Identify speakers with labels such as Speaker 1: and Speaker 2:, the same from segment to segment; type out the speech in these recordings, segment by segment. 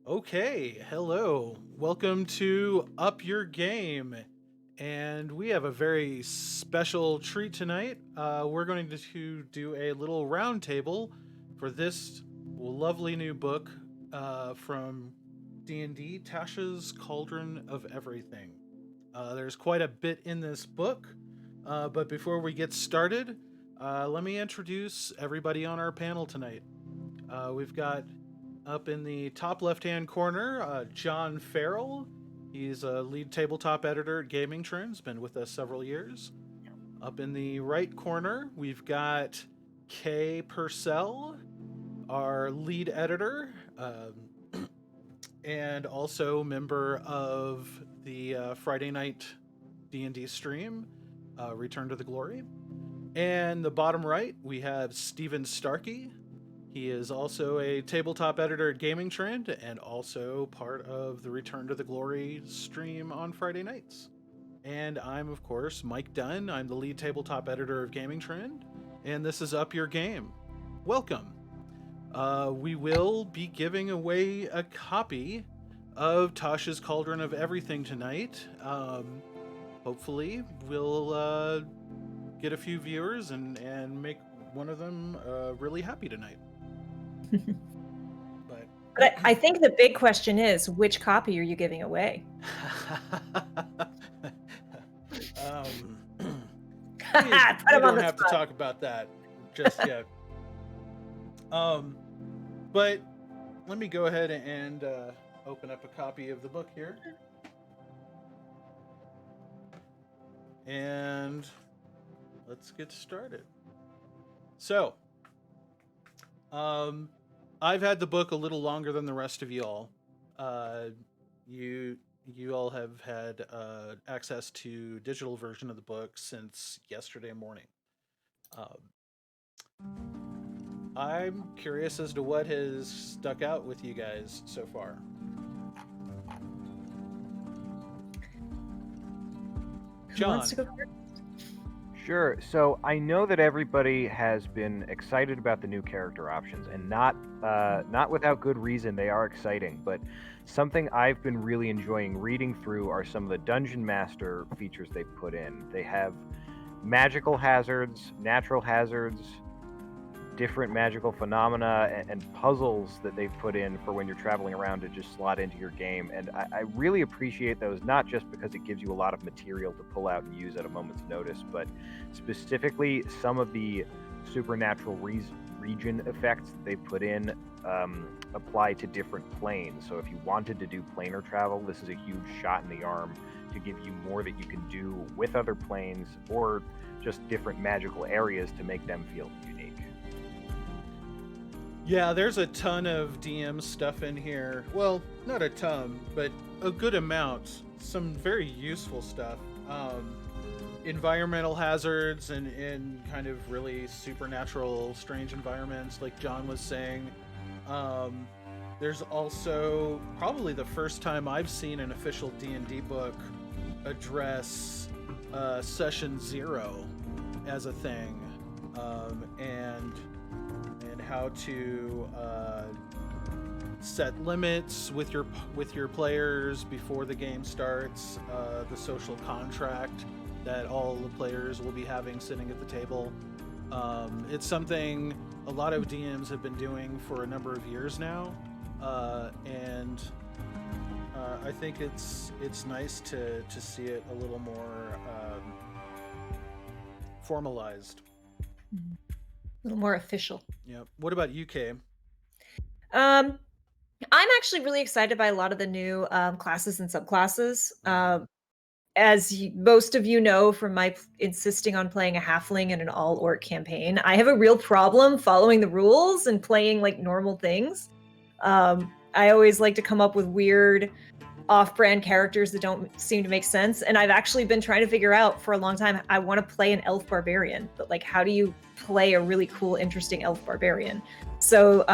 Speaker 1: Okay, hello. Welcome to Up Your Game. And we have a very special treat tonight. We're going to do a little roundtable for this lovely new book from D&D, Tasha's Cauldron of Everything. There's quite a bit in this book, but before we get started, let me introduce everybody on our panel tonight. We've got up in the top left-hand corner, John Farrell. He's a lead tabletop editor at Gaming Trends, been with us several years. Up in the right corner, we've got Purcell, our lead editor, and also member of the Friday night D&D stream, Return to the Glory. And the bottom right, we have Stephen Starkey. He is also a tabletop editor at Gaming Trend and also part of the Return to the Glory stream on Friday nights. And I'm, of course, Mike Dunn. I'm the lead tabletop editor of Gaming Trend, and this is Up Your Game. Welcome. We will be giving away a copy of Tasha's Cauldron of Everything tonight. Hopefully, we'll get a few viewers and make one of them really happy tonight.
Speaker 2: But I think the big question is, which copy are you giving away?
Speaker 1: We don't have to talk about that just yet. But let me go ahead and open up a copy of the book here. And let's get started. So, I've had the book a little longer than the rest of you all. You all have had access to digital version of the book since yesterday morning. I'm curious as to what has stuck out with you guys so far. John.
Speaker 2: Who wants to go first?
Speaker 3: Sure. So I know that everybody has been excited about the new character options, and not without good reason. They are exciting, but something I've been really enjoying reading through are some of the Dungeon Master features they've put in. They have magical hazards, natural hazards, different magical phenomena, and puzzles that they've put in for when you're traveling around to just slot into your game. And I really appreciate those, not just because it gives you a lot of material to pull out and use at a moment's notice, but specifically some of the supernatural region effects that they put in apply to different planes. So if you wanted to do planar travel, this is a huge shot in the arm to give you more that you can do with other planes or just different magical areas to make them feel unique.
Speaker 1: Yeah, there's a ton of DM stuff in here. Well, not a ton, but a good amount. Some very useful stuff. Environmental hazards and in kind of really supernatural, strange environments, like John was saying. There's also probably the first time I've seen an official D&D book address Session 0 as a thing, and how to set limits with your players before the game starts, the social contract that all the players will be having sitting at the table. It's something a lot of DMs have been doing for a number of years now, and I think it's nice to see it a little more formalized.
Speaker 2: Mm-hmm. A little more official.
Speaker 1: Yeah. What about you, Kay?
Speaker 2: I'm actually really excited by a lot of the new classes and subclasses. As most of you know from my insisting on playing a halfling in an all-orc campaign, I have a real problem following the rules and playing like normal things. I always like to come up with weird off-brand characters that don't seem to make sense, and I've actually been trying to figure out for a long time, I want to play an elf barbarian, but like how do you play a really cool, interesting elf barbarian? So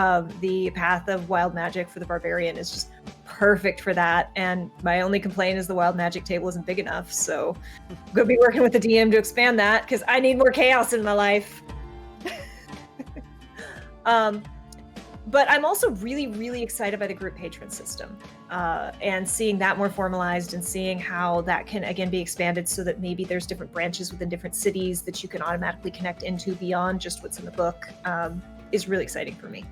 Speaker 2: the Path of Wild Magic for the barbarian is just perfect for that, and my only complaint is the Wild Magic table isn't big enough, so I'm going to be working with the DM to expand that, because I need more chaos in my life. But I'm also really, really excited by the group patron system, and seeing that more formalized, and seeing how that can again be expanded so that maybe there's different branches within different cities that you can automatically connect into beyond just what's in the book, is really exciting for me.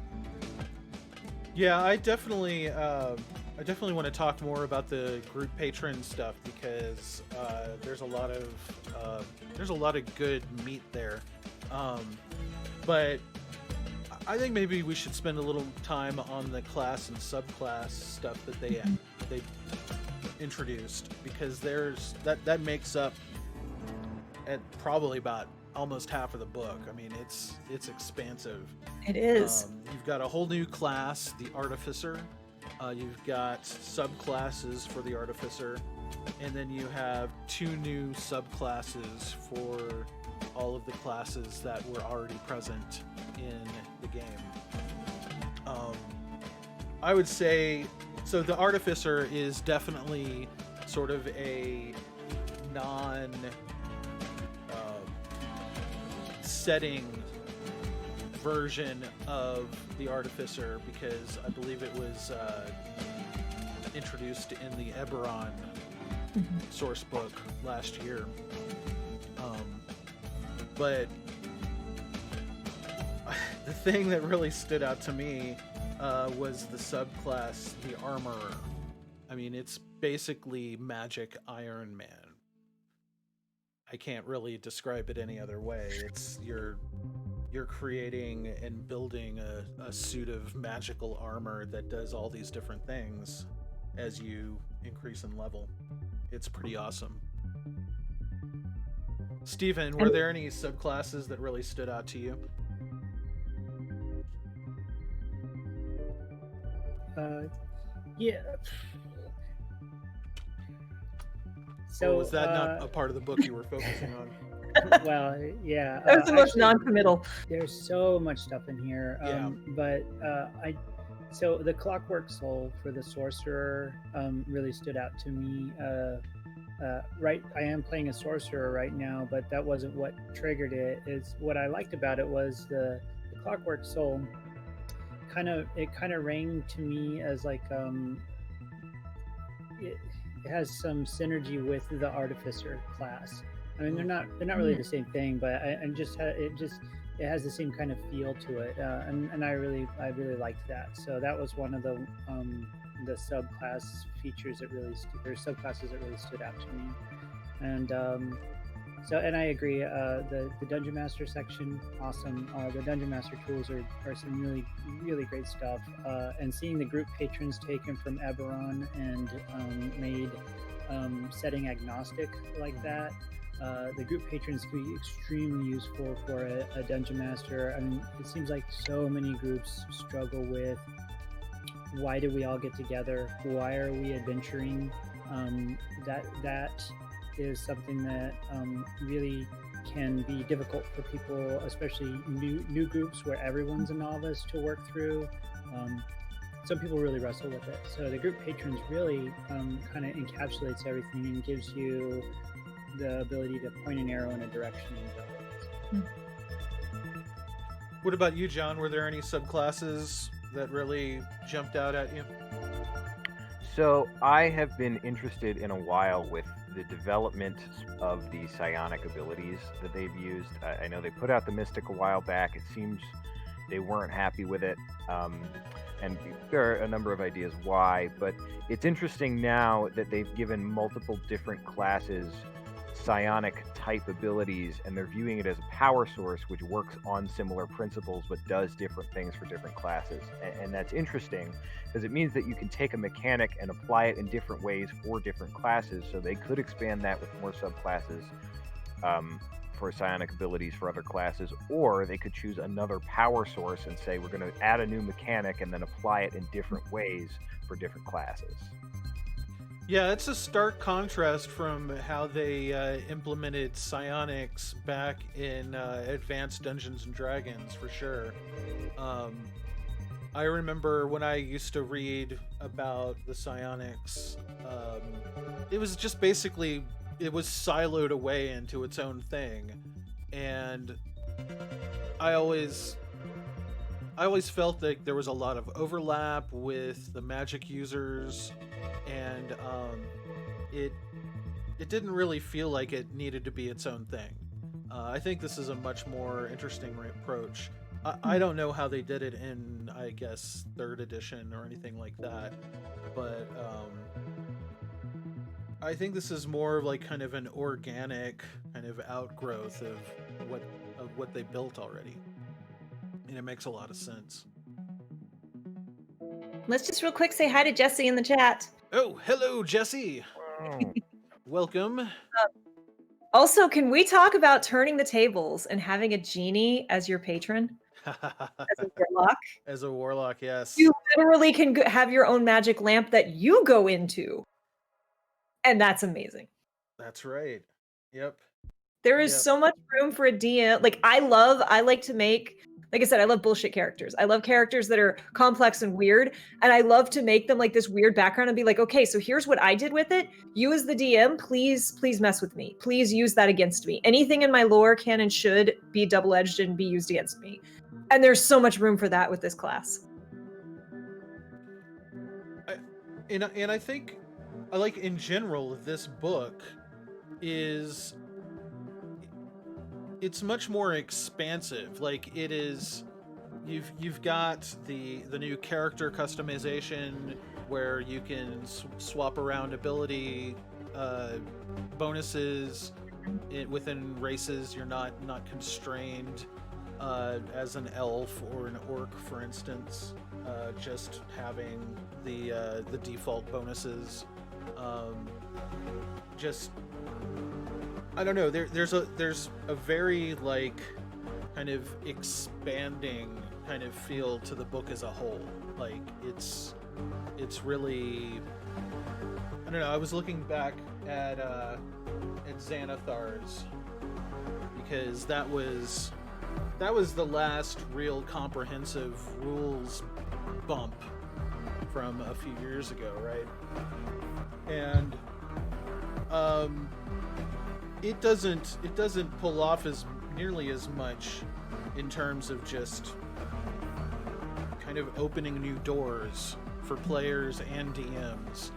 Speaker 1: Yeah, I definitely want to talk more about the group patron stuff because there's a lot of good meat there, but I think maybe we should spend a little time on the class and subclass stuff that they introduced, because there's that makes up at probably about almost half of the book. I mean, it's expansive.
Speaker 2: It is.
Speaker 1: You've got a whole new class, the Artificer. You've got subclasses for the Artificer, and then you have 2 new subclasses for all of the classes that were already present in the game. I would say, so the Artificer is definitely sort of a setting version of the Artificer, because I believe it was introduced in the Eberron source book last year. But the thing that really stood out to me was the subclass, the Armorer. I mean, it's basically magic Iron Man. I can't really describe it any other way. It's you're creating and building a suit of magical armor that does all these different things as you increase in level. It's pretty awesome. Stephen, were there any subclasses that really stood out to you?
Speaker 4: Yeah. So
Speaker 1: Or was that not a part of the book you were focusing on?
Speaker 4: Well, yeah.
Speaker 2: That was the most
Speaker 4: actually,
Speaker 2: non-committal.
Speaker 4: There's so much stuff in here.
Speaker 1: Yeah.
Speaker 4: But so the Clockwork Soul for the Sorcerer really stood out to me. Right, I am playing a Sorcerer right now, but that wasn't what triggered it. Is what I liked about it was the Clockwork Soul. Kind of rang to me as like it has some synergy with the Artificer class. I mean, they're not really the same thing, but it has the same kind of feel to it, and I really liked that. So that was one of the subclass features that really subclasses that really stood out to me, and and I agree. The Dungeon Master section, awesome. The Dungeon Master tools are some really great stuff. And seeing the group patrons taken from Eberron and made setting agnostic like that. The group patrons can be extremely useful for a Dungeon Master. I mean, it seems like so many groups struggle with why do we all get together? Why are we adventuring? That is something that really can be difficult for people, especially new groups where everyone's a novice to work through. Some people really wrestle with it. So the group patrons really kind of encapsulates everything and gives you the ability to point an arrow in a direction and go.
Speaker 1: What about you, John? Were there any subclasses that really jumped out at you?
Speaker 3: So I have been interested in a while with the development of the psionic abilities that they've used. I know they put out the Mystic a while back. It seems they weren't happy with it. And there are a number of ideas why, but it's interesting now that they've given multiple different classes psionic type abilities, and they're viewing it as a power source which works on similar principles but does different things for different classes. And that's interesting because it means that you can take a mechanic and apply it in different ways for different classes. So they could expand that with more subclasses for psionic abilities for other classes, or they could choose another power source and say we're going to add a new mechanic and then apply it in different ways for different classes.
Speaker 1: Yeah, it's a stark contrast from how they implemented psionics back in Advanced Dungeons and Dragons, for sure. I remember when I used to read about the psionics, it was just basically, it was siloed away into its own thing. And I always I always felt like there was a lot of overlap with the magic users, and it didn't really feel like it needed to be its own thing. I think this is a much more interesting approach. I don't know how they did it in, I guess, 3rd edition or anything like that, but I think this is more of like kind of an organic kind of outgrowth of what they built already, and it makes a lot of sense.
Speaker 2: Let's just real quick say hi to Jesse in the chat.
Speaker 1: Oh, hello, Jesse.
Speaker 3: Oh.
Speaker 1: Welcome.
Speaker 2: Also, can we talk about turning the tables and having a genie as your patron? As a warlock?
Speaker 1: As a warlock, yes.
Speaker 2: You literally can have your own magic lamp that you go into. And that's amazing.
Speaker 1: That's right. Yep.
Speaker 2: There is so much room for a DM. Like, I like to make, like I said, I love bullshit characters. I love characters that are complex and weird. And I love to make them like this weird background and be like, okay, so here's what I did with it. You as the DM, please mess with me. Please use that against me. Anything in my lore can and should be double-edged and be used against me. And there's so much room for that with this class.
Speaker 1: And I think, like, in general, this book is, it's much more expansive. Like, it is, you've got the new character customization where you can swap around ability bonuses within races. You're not constrained as an elf or an orc, for instance, just having the default bonuses. Just, I don't know. There's a very like kind of expanding kind of feel to the book as a whole. Like it's really, I don't know. I was looking back at Xanathar's, because that was the last real comprehensive rules bump from a few years ago, right? And it doesn't pull off as nearly as much in terms of just kind of opening new doors for players and DMs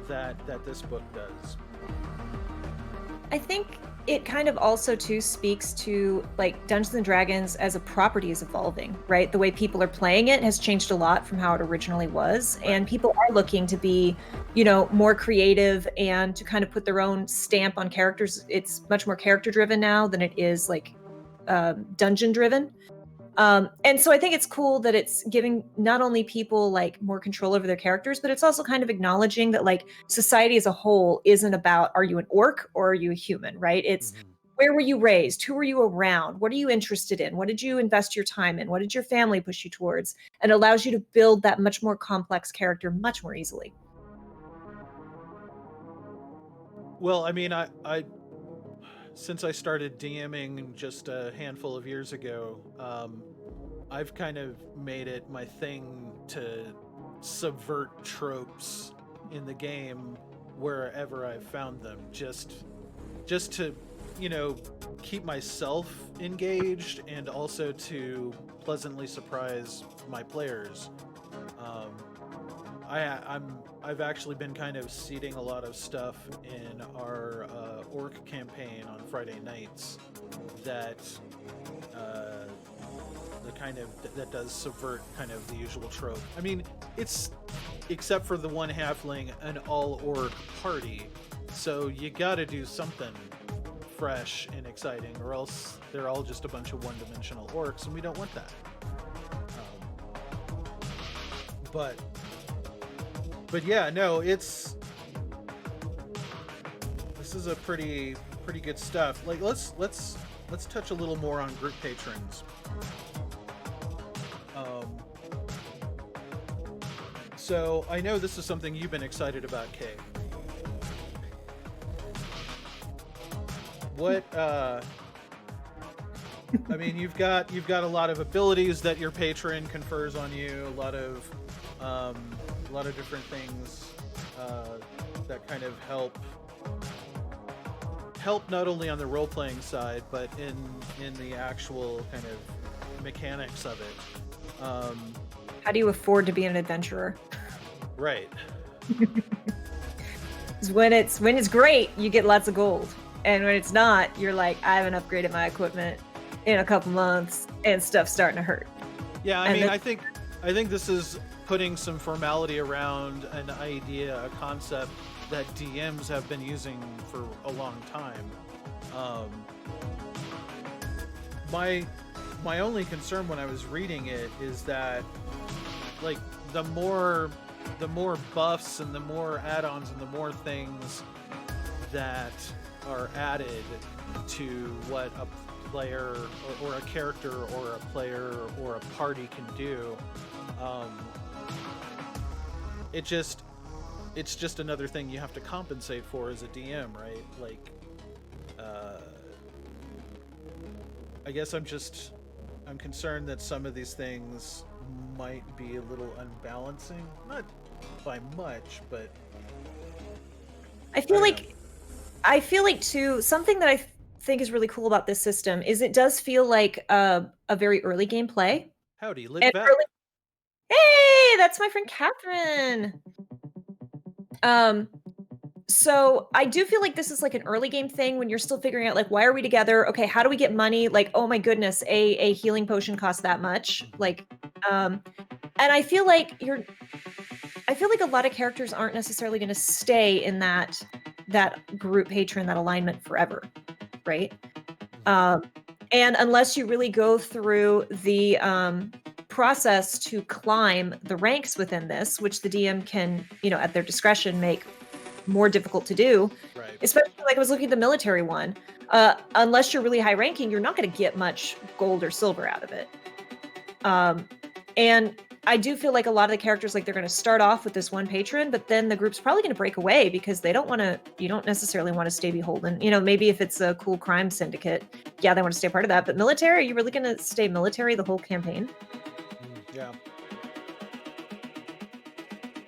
Speaker 1: that this book does.
Speaker 2: I think it kind of also too speaks to like Dungeons and Dragons as a property is evolving, right? The way people are playing it has changed a lot from how it originally was, and people are looking to be, more creative and to kind of put their own stamp on characters. It's much more character driven now than it is like dungeon driven. And so I think it's cool that it's giving not only people like more control over their characters, but it's also kind of acknowledging that like society as a whole isn't about, are you an orc or are you a human, right? It's where were you raised? Who were you around? What are you interested in? What did you invest your time in? What did your family push you towards? And allows you to build that much more complex character much more easily.
Speaker 1: Well, I mean, I since I started DMing just a handful of years ago, I've kind of made it my thing to subvert tropes in the game wherever I've found them, just to, keep myself engaged and also to pleasantly surprise my players. I've actually been kind of seeding a lot of stuff in our orc campaign on Friday nights that that does subvert kind of the usual trope. I mean, it's, except for the one halfling, an all orc party, so you gotta do something fresh and exciting, or else they're all just a bunch of one-dimensional orcs, and we don't want that. But yeah, no, this is a pretty good stuff. Like, let's touch a little more on group patrons. So I know this is something you've been excited about, Kay. What I mean, you've got a lot of abilities that your patron confers on you, a lot of different things that kind of help not only on the role-playing side, but in the actual kind of mechanics of it.
Speaker 2: How do you afford to be an adventurer?
Speaker 1: Right.
Speaker 2: When it's great, you get lots of gold, and when it's not, you're like, I haven't upgraded my equipment in a couple months, and stuff's starting to hurt.
Speaker 1: Yeah, I think this is putting some formality around an idea, a concept that DMs have been using for a long time. My only concern when I was reading it is that, like, the more buffs and the more add-ons and the more things that are added to what a player or a character or a player or a party can do, it's just another thing you have to compensate for as a DM, right? Like, I guess I'm concerned that some of these things might be a little unbalancing, not by much, but
Speaker 2: I feel like too, something that I think is really cool about this system is it does feel like a very early game play.
Speaker 1: Howdy, lick back.
Speaker 2: Hey, that's my friend Catherine. So I do feel like this is like an early game thing when you're still figuring out, like, why are we together? Okay, how do we get money? Like, oh my goodness, a healing potion costs that much. Like, and I feel like a lot of characters aren't necessarily going to stay in that group patron, that alignment forever, right? And unless you really go through the process to climb the ranks within this, which the DM can, at their discretion, make more difficult to do,
Speaker 1: right?
Speaker 2: Especially, like, I was looking at the military one. Unless you're really high ranking, you're not going to get much gold or silver out of it. And I do feel like a lot of the characters, like, they're going to start off with this one patron, but then the group's probably going to break away because you don't necessarily want to stay beholden. Maybe if it's a cool crime syndicate, yeah, they want to stay part of that. But military, are you really going to stay military the whole campaign?
Speaker 1: Yeah.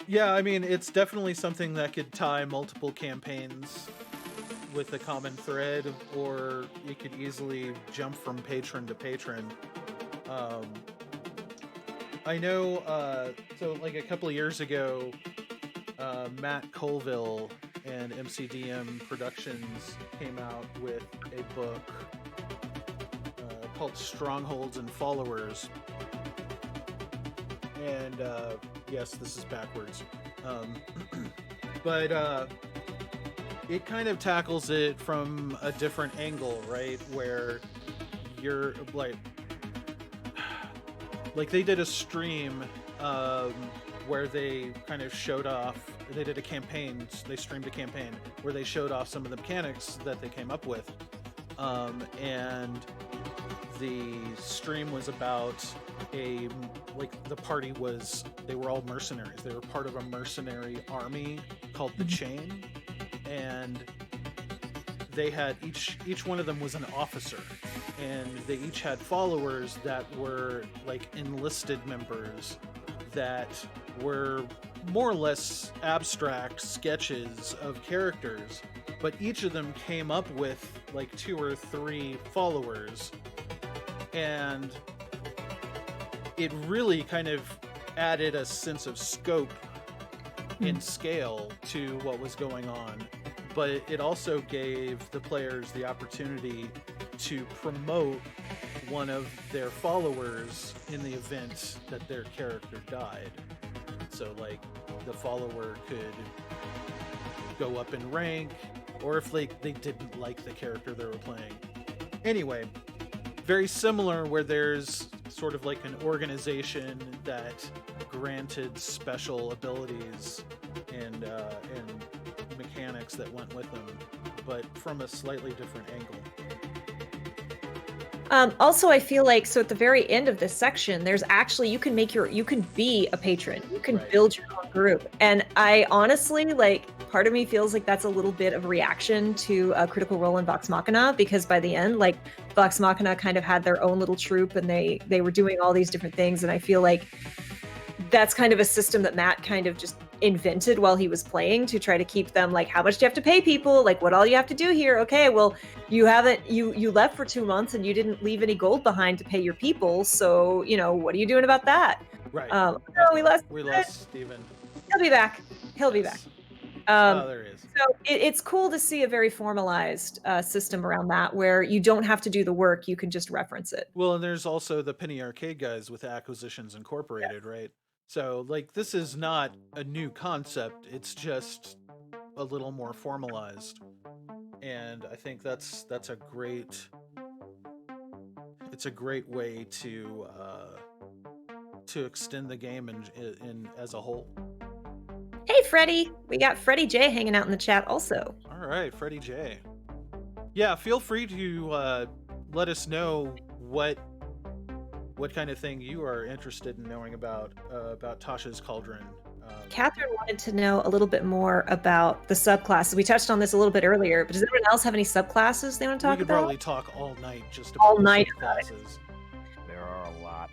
Speaker 1: Yeah, I mean, it's definitely something that could tie multiple campaigns with a common thread, or you could easily jump from patron to patron. I know, so like a couple of years ago, Matt Colville and MCDM Productions came out with a book called Strongholds and Followers. And yes, this is backwards. But it kind of tackles it from a different angle, right? Where you're like they did a stream where they kind of showed off, they did a campaign, they streamed a campaign where they showed off some of the mechanics that they came up with. And the stream was about the party they were all mercenaries. They were part of a mercenary army called the Chain, and they had each one of them was an officer, and they each had followers that were like enlisted members that were more or less abstract sketches of characters, but each of them came up with like 2 or 3 followers, and it really kind of added a sense of scope and scale to what was going on. But it also gave the players the opportunity to promote one of their followers in the event that their character died. So, like, the follower could go up in rank, or if they didn't like the character they were playing. Anyway, very similar, where there's sort of like an organization that granted special abilities and mechanics that went with them, but from a slightly different angle.
Speaker 2: Also, I feel like, so at the very end of this section, there's actually, you can be a patron. You can build your own group. And I honestly, like, part of me feels like that's a little bit of a reaction to Critical Role in Vox Machina, because by the end, like, Vox Machina kind of had their own little troop, and they were doing all these different things. And I feel like that's kind of a system that Matt kind of just invented while he was playing to try to keep them like, how much do you have to pay people? Like, what all you have to do here? Okay, well, you left for 2 months and you didn't leave any gold behind to pay your people. So, what are you doing about that?
Speaker 1: Right.
Speaker 2: No, we lost
Speaker 1: Steven.
Speaker 2: He'll be back. He'll be back.
Speaker 1: There is.
Speaker 2: So it's cool to see a very formalized system around that where you don't have to do the work, you can just reference it.
Speaker 1: Well, and there's also the Penny Arcade guys with Acquisitions Incorporated, right? So, like, this is not a new concept. It's just a little more formalized. And I think that's a great way to extend the game in as a whole.
Speaker 2: Hey, Freddie. We got Freddie J hanging out in the chat also.
Speaker 1: All right, Freddie J. Yeah, feel free to let us know what kind of thing you are interested in knowing about Tasha's Cauldron.
Speaker 2: Catherine wanted to know a little bit more about the subclasses. We touched on this a little bit earlier, but does anyone else have any subclasses they want to talk about?
Speaker 1: We could probably talk all night just about subclasses.
Speaker 3: There are a lot.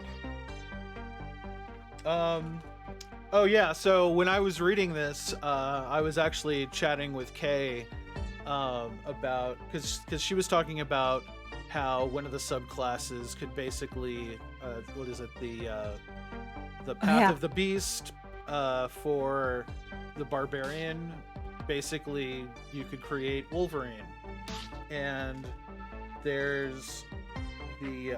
Speaker 1: Oh yeah, so when I was reading this, I was actually chatting with Kay about, because she was talking about how one of the subclasses could basically, the Path of the Beast for the Barbarian. Basically, you could create Wolverine, and there's the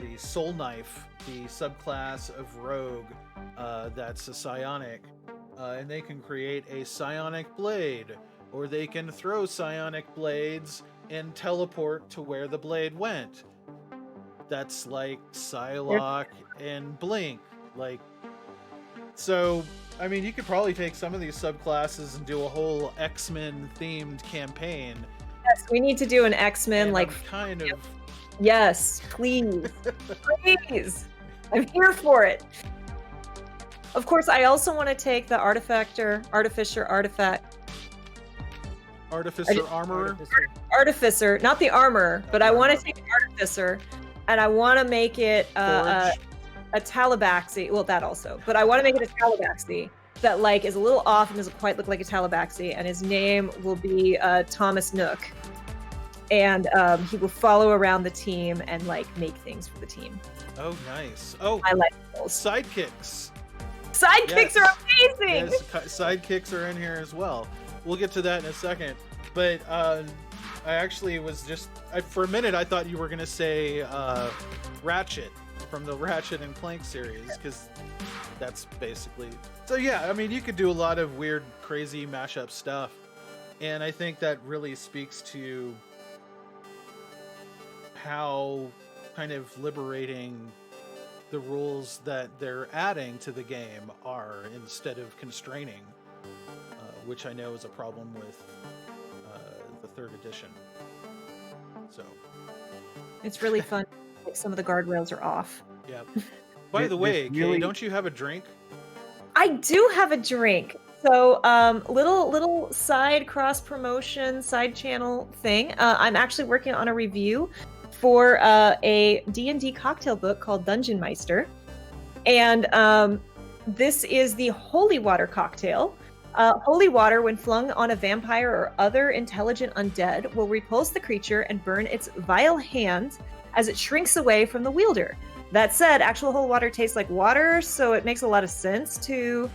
Speaker 1: the Soul Knife, the subclass of Rogue, that's a psionic, and they can create a psionic blade, or they can throw psionic blades and teleport to where the blade went. That's like Psylocke and Blink. Like, so, I mean, you could probably take some of these subclasses and do a whole X-Men themed campaign.
Speaker 2: Yes, we need to do an X-Men,
Speaker 1: and
Speaker 2: like,
Speaker 1: I'm kind of...
Speaker 2: Yes, please. Please. I'm here for it. Of course, I also want to take the Artificer,
Speaker 1: Armorer?
Speaker 2: Artificer, not the armor, but I want to take the Artificer, and I want to make it a Talabaxi. Well, that also. But I want to make it a Talabaxi that, like, is a little off and doesn't quite look like a Talabaxi, and his name will be Thomas Nook. And he will follow around the team and, like, make things for the team.
Speaker 1: Oh, nice. Oh,
Speaker 2: I like those.
Speaker 1: Sidekicks.
Speaker 2: Sidekicks are amazing!
Speaker 1: Yes, sidekicks are in here as well. We'll get to that in a second. But I actually was just... for a minute, I thought you were going to say Ratchet from the Ratchet and Clank series, because that's basically... So, yeah, I mean, you could do a lot of weird, crazy mashup stuff. And I think that really speaks to how kind of liberating the rules that they're adding to the game are, instead of constraining, which I know is a problem with the 3rd edition. So
Speaker 2: it's really fun. Some of the guardrails are off.
Speaker 1: Yeah. By the way, Kay, don't you have a drink?
Speaker 2: I do have a drink. So, little side cross promotion, side channel thing. I'm actually working on a review for a D&D cocktail book called Dungeon Meister. And this is the Holy Water cocktail. Holy water, when flung on a vampire or other intelligent undead, will repulse the creature and burn its vile hand as it shrinks away from the wielder. That said, actual holy water tastes like water, so it makes a lot of sense to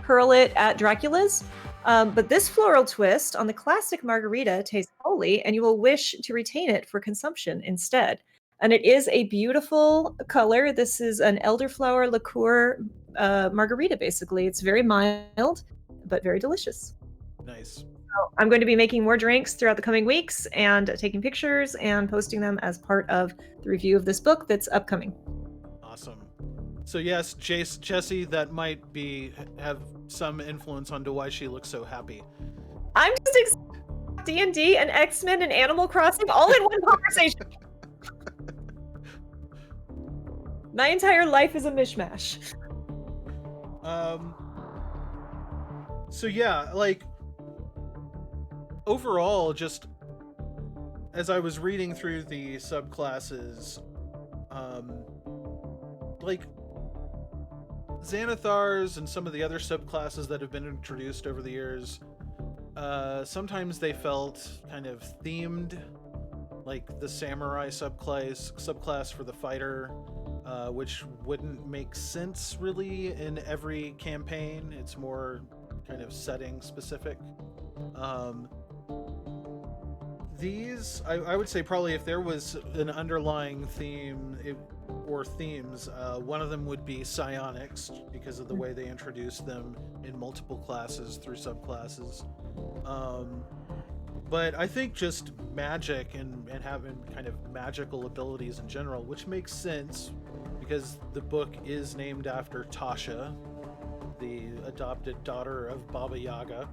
Speaker 2: hurl it at Dracula's. But this floral twist on the classic margarita tastes holy, and you will wish to retain it for consumption instead. And it is a beautiful color. This is an elderflower liqueur margarita, basically. It's very mild, but very delicious.
Speaker 1: Nice.
Speaker 2: So I'm going to be making more drinks throughout the coming weeks and taking pictures and posting them as part of the review of this book that's upcoming.
Speaker 1: Awesome. So yes, Jesse, that might have some influence onto why she looks so happy.
Speaker 2: I'm just D&D and X-Men and Animal Crossing all in one conversation. My entire life is a mishmash.
Speaker 1: So yeah, like, overall, just as I was reading through the subclasses, like, Xanathars and some of the other subclasses that have been introduced over the years, sometimes they felt kind of themed, like the samurai subclass for the fighter, which wouldn't make sense really in every campaign. It's more kind of setting specific. These, I would say probably if there was an underlying theme or themes, one of them would be psionics, because of the way they introduced them in multiple classes through subclasses. But I think just magic and having kind of magical abilities in general, which makes sense because the book is named after Tasha, the adopted daughter of Baba Yaga.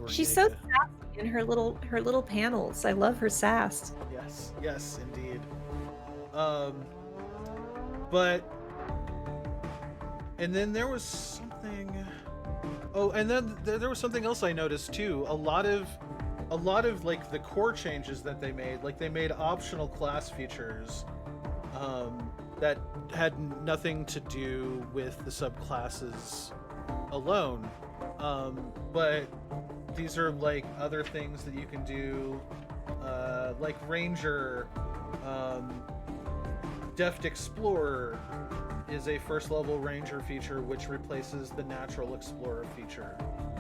Speaker 2: She's so sassy in her little panels. I love her sass.
Speaker 1: Yes, indeed. But and then there was something. Oh, and then there was something else I noticed too. A lot of like the core changes that they made, like they made optional class features that had nothing to do with the subclasses alone. But these are like other things that you can do, like Ranger, Deft Explorer is a first level Ranger feature which replaces the Natural Explorer feature,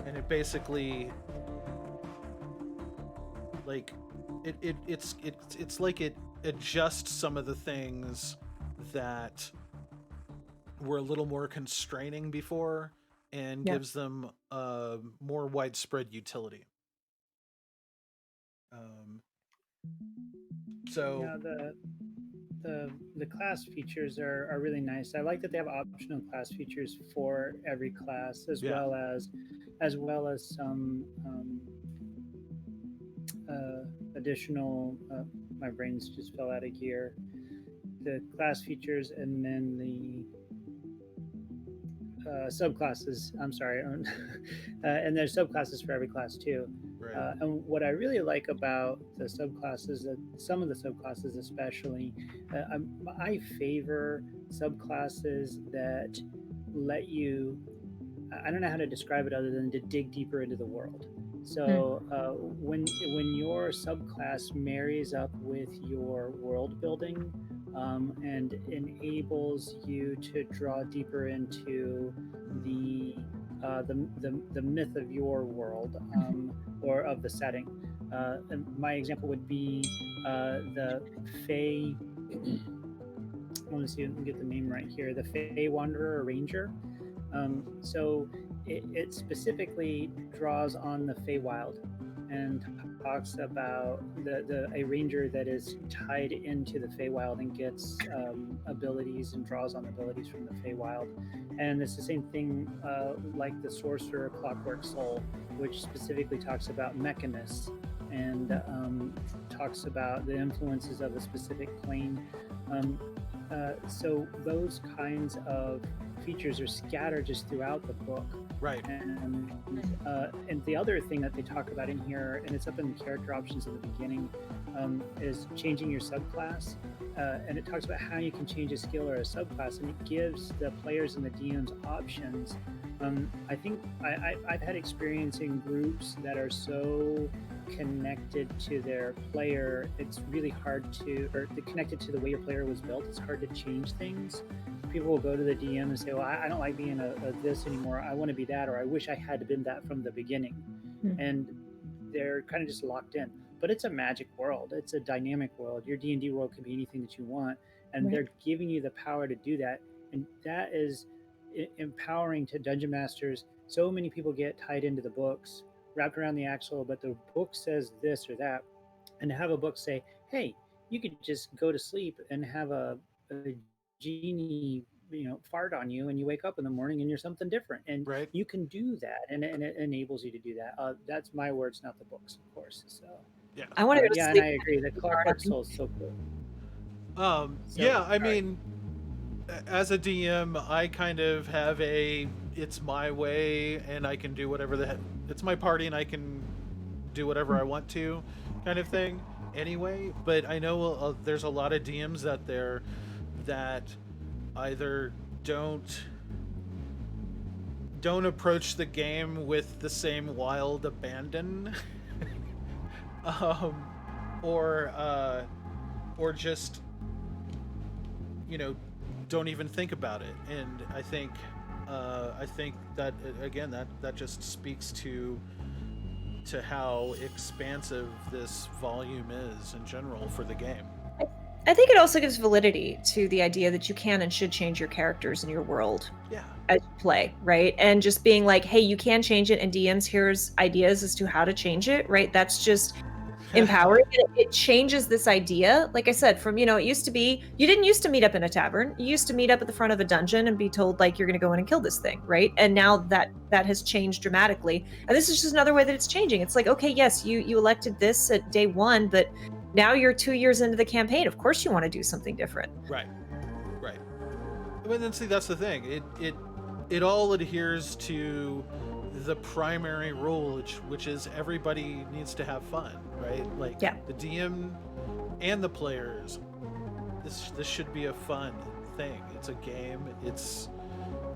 Speaker 1: and it basically like it's like it adjusts some of the things that were a little more constraining before and gives them more widespread utility. So
Speaker 4: yeah, the class features are really nice. I like that they have optional class features for every class, as well as some additional. My brains just fell out of gear. The class features, and then the subclasses. I'm sorry, and there's subclasses for every class too.
Speaker 1: right.
Speaker 4: And what I really like about the subclasses, some of the subclasses especially, I favor subclasses that let you, I don't know how to describe it other than to dig deeper into the world. So when your subclass marries up with your world building, and enables you to draw deeper into the myth of your world, or of the setting. And my example would be the Fey. I want to see if I can get the name right here. The Fey Wanderer Ranger. So it specifically draws on the Feywild and talks about a ranger that is tied into the Feywild and gets abilities and draws on abilities from the Feywild. And it's the same thing like the Sorcerer Clockwork Soul, which specifically talks about mechanists and talks about the influences of a specific plane. So those kinds of features are scattered just throughout the book.
Speaker 1: Right.
Speaker 4: And the other thing that they talk about in here, and it's up in the character options at the beginning, is changing your subclass. And it talks about how you can change a skill or a subclass, and it gives the players and the DMs options. I think I've had experience in groups that are so connected to their player, it's really hard to, or connected to the way your player was built, it's hard to change things. People will go to the DM and say, well, I don't like being a this anymore, I want to be that, or I wish I had been that from the beginning. And they're kind of just locked in. But it's a magic world, it's a dynamic world. Your D&D world can be anything that you want, and they're giving you the power to do that. And that is empowering to dungeon masters. So many people get tied into the books, wrapped around the axle, but the book says this or that, and to have a book say, hey, you could just go to sleep and have a genie fart on you, and you wake up in the morning and you're something different, and you can do that, and it enables you to do that. That's my words, not the books, of course. So
Speaker 2: I want to go to sleep.
Speaker 4: And I agree, the Clockwork Soul is so cool.
Speaker 1: I mean, as a DM, I kind of have it's my way, and I can do whatever it's my party, and I can do whatever I want to, kind of thing. Anyway, but I know there's a lot of DMs out there that either don't approach the game with the same wild abandon. Or just, don't even think about it. And I think that, again, that just speaks to how expansive this volume is in general for the game.
Speaker 2: I think it also gives validity to the idea that you can and should change your characters in your world as you play, right? And just being like, hey, you can change it, and DMs, here's ideas as to how to change it, right? That's just empowering. It changes this idea. Like I said, from, it used to be, you didn't used to meet up in a tavern. You used to meet up at the front of a dungeon and be told, like, you're going to go in and kill this thing, right? And now that has changed dramatically. And this is just another way that it's changing. It's like, okay, yes, you elected this at day 1, but now you're 2 years into the campaign. Of course you want to do something different.
Speaker 1: Right. But then, see, that's the thing. It all adheres to the primary rule, which is everybody needs to have fun, right? Like, the DM and the players, this should be a fun thing. It's a game.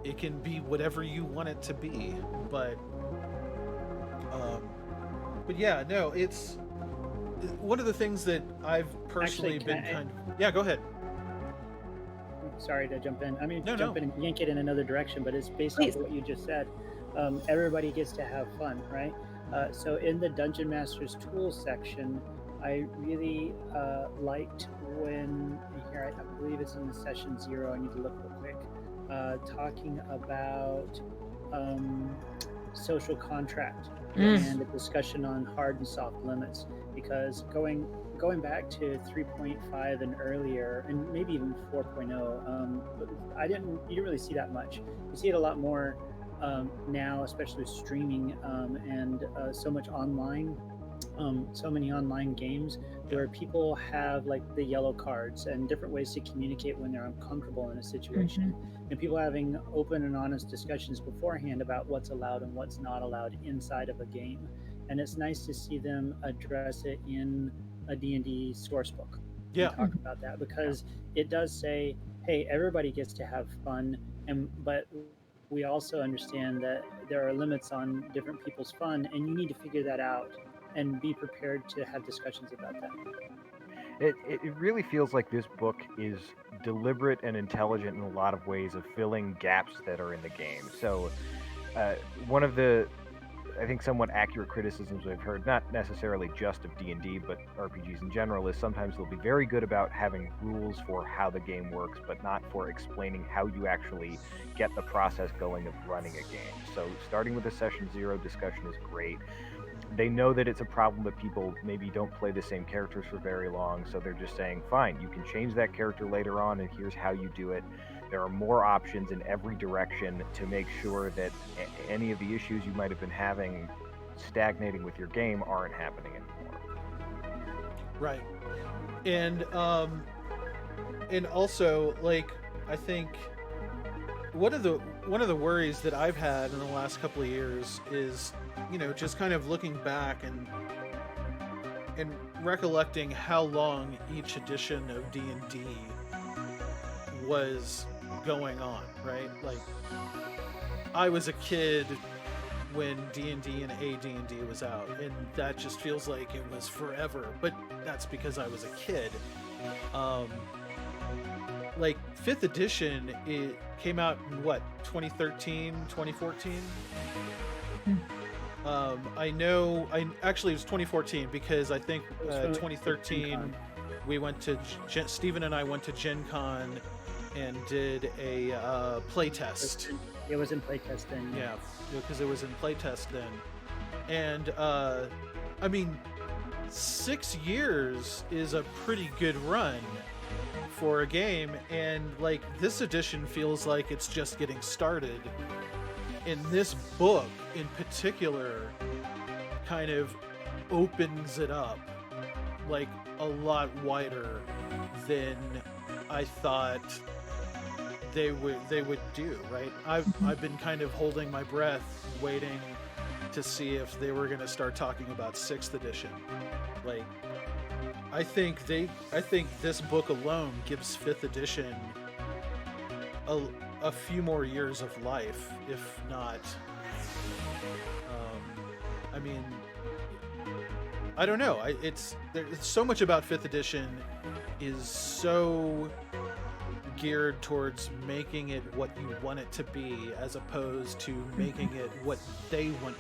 Speaker 1: It can be whatever you want it to be, but yeah, no, it's one of the things that I've personally go ahead.
Speaker 4: Sorry to jump in. I mean,
Speaker 1: No.
Speaker 4: jump in and yank it in another direction, but it's based on what you just said. Everybody gets to have fun, right? So in the Dungeon Master's Tools section, I really liked when, here, I believe it's in the session 0, I need to look real quick, talking about social contract and a discussion on hard and soft limits, because going back to 3.5 and earlier, and maybe even 4.0, but you didn't really see that much. You see it a lot more now, especially with streaming and so much online, so many online games where people have like the yellow cards and different ways to communicate when they're uncomfortable in a situation, and people having open and honest discussions beforehand about what's allowed and what's not allowed inside of a game. And it's nice to see them address it in a D&D source book. Talk about that, because it does say, hey, everybody gets to have fun, but we also understand that there are limits on different people's fun, and you need to figure that out and be prepared to have discussions about that.
Speaker 3: It really feels like this book is deliberate and intelligent in a lot of ways of filling gaps that are in the game. So one of the, I think, somewhat accurate criticisms I've heard, not necessarily just of D&D, but RPGs in general, is sometimes they'll be very good about having rules for how the game works, but not for explaining how you actually get the process going of running a game. So starting with the Session 0 discussion is great. They know that it's a problem that people maybe don't play the same characters for very long, so they're just saying, fine, you can change that character later on, and here's how you do it. There are more options in every direction to make sure that any of the issues you might have been having stagnating with your game aren't happening anymore.
Speaker 1: Right. And also, like, I think one of the worries that I've had in the last couple of years is, just kind of looking back and recollecting how long each edition of D&D was going on, right? Like, I was a kid when D&D and AD&D was out, and that just feels like it was forever, but that's because I was a kid. Like, 5th edition, it came out in 2013, 2014? Actually it was 2014, because I think 2013 we went to Stephen and I went to Gen Con and did a playtest.
Speaker 4: It was in playtest then.
Speaker 1: Yeah, because it was in playtest then. And I mean, 6 years is a pretty good run for a game, and like, this edition feels like it's just getting started. And this book in particular kind of opens it up like a lot wider than I thought they would do, right? I've been kind of holding my breath, waiting to see if they were going to start talking about 6th edition. Like, I think this book alone gives 5th edition a few more years of life, if not. I mean, I don't know. It's so much about 5th edition is so geared towards making it what you want it to be, as opposed to making it what they want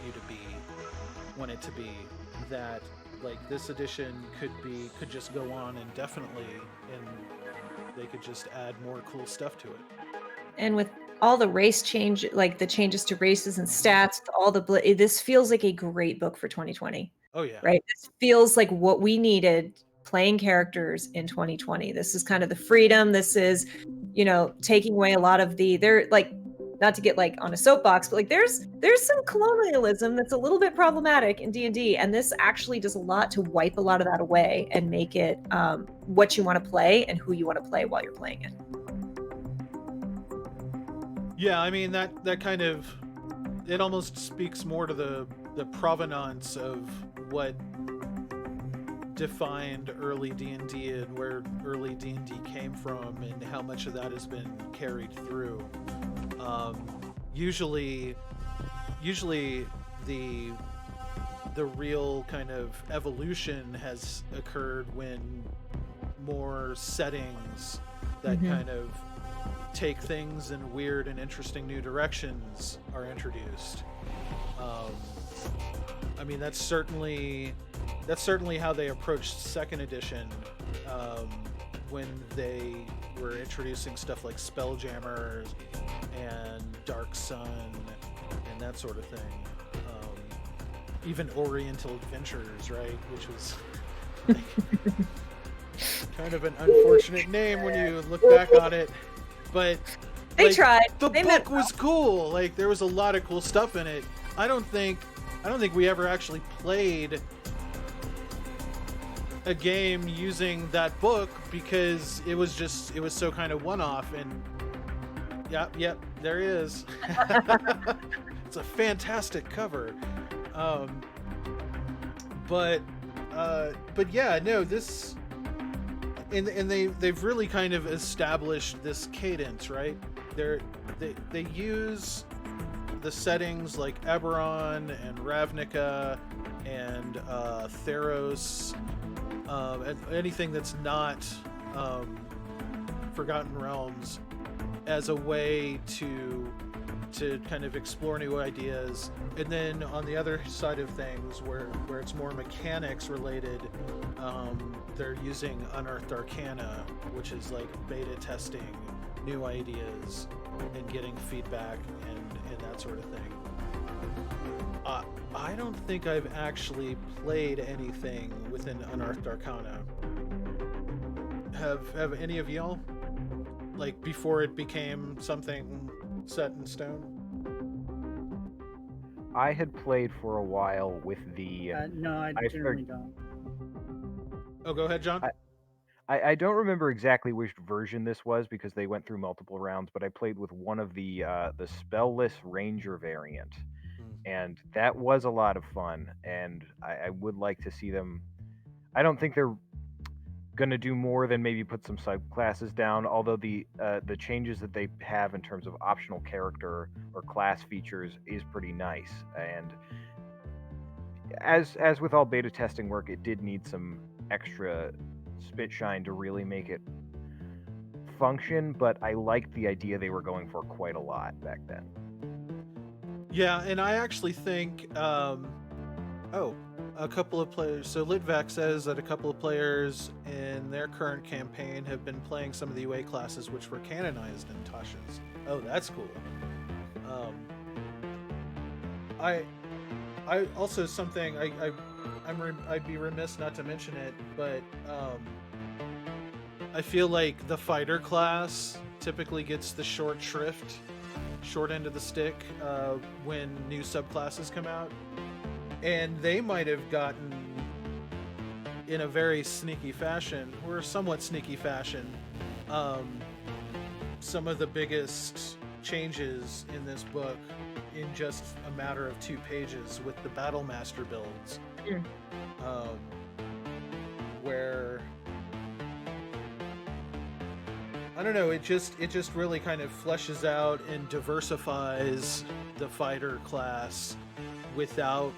Speaker 1: it to be. That like this edition could just go on indefinitely, and they could just add more cool stuff to it.
Speaker 2: And with all the race change, like the changes to races and stats, all the this feels like a great book for 2020.
Speaker 1: Oh yeah.
Speaker 2: Right? This feels like what we needed playing characters in 2020. This is kind of the freedom. This is, taking away a lot of they're like, not to get like on a soapbox, but like there's some colonialism that's a little bit problematic in D&D, and this actually does a lot to wipe a lot of that away and make it what you want to play and who you want to play while you're playing it.
Speaker 1: Yeah, I mean that kind of, it almost speaks more to the provenance of what defined early D&D and where early D&D came from, and how much of that has been carried through. Usually the real kind of evolution has occurred when more settings that kind of take things in weird and interesting new directions are introduced. I mean, that's certainly how they approached 2nd edition, when they were introducing stuff like Spelljammer and Dark Sun and that sort of thing. Even Oriental Adventures, right? Which was kind of an unfortunate name when you look back on it. But
Speaker 2: they tried.
Speaker 1: The book was cool. Like, there was a lot of cool stuff in it. I don't think we ever actually played a game using that book because it was so kind of one-off. And yep, there he is. It's a fantastic cover. But yeah, no, this, and they've really kind of established this cadence, right? They use the settings like Eberron and Ravnica and Theros, and anything that's not Forgotten Realms, as a way to kind of explore new ideas. And then on the other side of things, where it's more mechanics related, they're using Unearthed Arcana, which is like beta testing new ideas and getting feedback and that sort of thing. I don't think I've actually played anything within Unearthed Arcana. Have any of y'all? Like, before it became something set in stone?
Speaker 3: I had played for a while with the...
Speaker 4: no, I generally don't.
Speaker 1: Oh, go ahead, John.
Speaker 3: I don't remember exactly which version this was because they went through multiple rounds, but I played with one of the spell-less ranger variant, and that was a lot of fun, and I would like to see them... I don't think they're going to do more than maybe put some subclasses down, although the changes that they have in terms of optional character or class features is pretty nice. And as with all beta testing work, it did need some extra spit shine to really make it function, but I liked the idea they were going for quite a lot back then.
Speaker 1: Yeah, and I actually think a couple of players, so Litvak says that a couple of players in their current campaign have been playing some of the UA classes which were canonized in Tasha's. Oh, that's cool. I also, something I'd be remiss not to mention it, but I feel like the fighter class typically gets the short end of the stick when new subclasses come out, and they might have gotten, in a very sneaky fashion, or somewhat sneaky fashion, some of the biggest changes in this book in just a matter of 2 pages with the Battle Master builds. Where I don't know, it just really kind of fleshes out and diversifies the fighter class without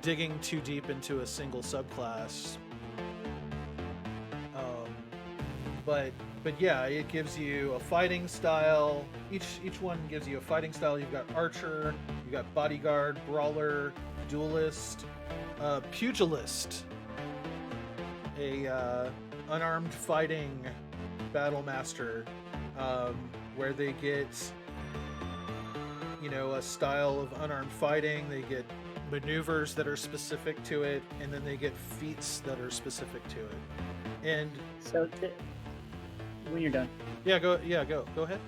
Speaker 1: digging too deep into a single subclass. But yeah, it gives you a fighting style. Each one gives you a fighting style. You've got archer, you've got bodyguard, brawler, duelist, pugilist, a unarmed fighting battle master, where they get, a style of unarmed fighting. They get maneuvers that are specific to it, and then they get feats that are specific to it. And
Speaker 4: So when you're done,
Speaker 1: go ahead.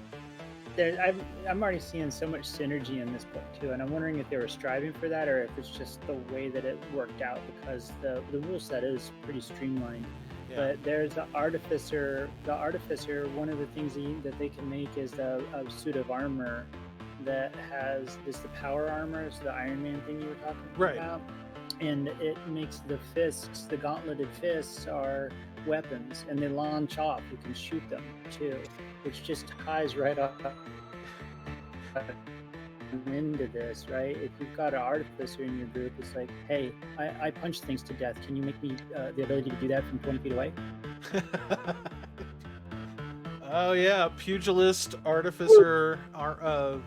Speaker 4: I'm already seeing so much synergy in this book too, and I'm wondering if they were striving for that or if it's just the way that it worked out, because the rule set is pretty streamlined.
Speaker 1: Yeah.
Speaker 4: But there's the Artificer. The Artificer, one of the things that they can make is a suit of armor that has the power armor, so the Iron Man thing you were talking about. And it makes the fists, the gauntleted fists, are weapons, and they launch off. You can shoot them too, which just ties right up into this, right? If you've got an Artificer in your group, it's like, hey, I punch things to death. Can you make me the ability to do that from 20 feet away?
Speaker 1: Oh yeah, pugilist, artificer, wow.